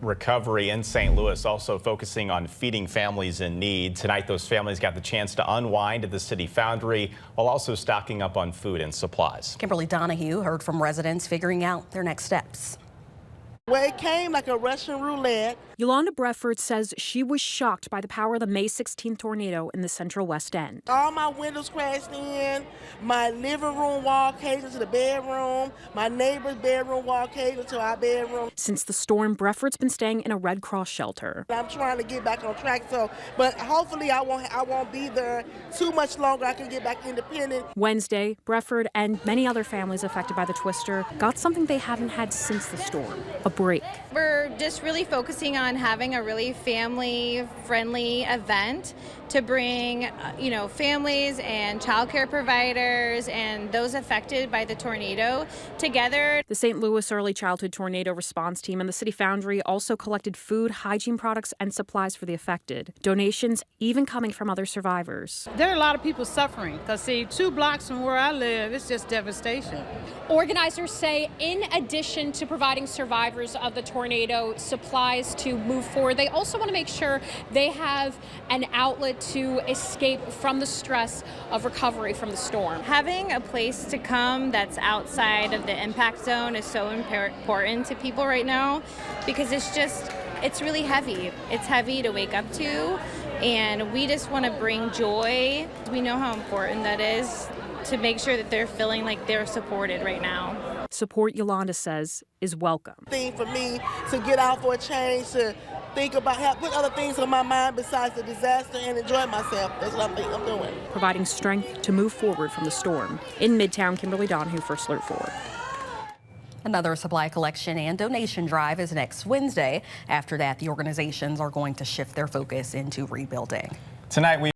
Recovery in St. Louis also focusing on feeding families in need. Tonight, those families got the chance to unwind at the City Foundry while also stocking up on food and supplies. Kimberly Donahue heard from residents figuring out their next steps. Well, it came like a Russian roulette. Yolanda Brefford says she was shocked by the power of the May 16th tornado in the central West End. All my windows crashed in, my living room wall caved into the bedroom, my neighbor's bedroom wall caved into our bedroom. Since the storm, Brefford's been staying in a Red Cross shelter. I'm trying to get back on track, but hopefully I won't be there too much longer. I can get back independent. Wednesday, Brefford and many other families affected by the twister got something they haven't had since the storm, a break. We're just really focusing on having a really family-friendly event to bring, families and childcare providers and those affected by the tornado together. The St. Louis Early Childhood Tornado Response Team and the City Foundry also collected food, hygiene products, and supplies for the affected. Donations even coming from other survivors. There are a lot of people suffering because, see, 2 blocks from where I live, it's just devastation. Organizers say in addition to providing survivors of the tornado supplies to move forward, they also want to make sure they have an outlet to escape from the stress of recovery from the storm. Having a place to come that's outside of the impact zone is so important to people right now because it's really heavy. It's heavy to wake up to, and we just want to bring joy. We know how important that is to make sure that they're feeling like they're supported right now. Support, Yolanda says, is welcome. Thing for me to get out for a change, to think about, put other things on my mind besides the disaster and enjoy myself. That's what I'm doing. Providing strength to move forward from the storm. In Midtown, Kimberly Donahue, First Alert 4. Another supply collection and donation drive is next Wednesday. After that, the organizations are going to shift their focus into rebuilding. Tonight, we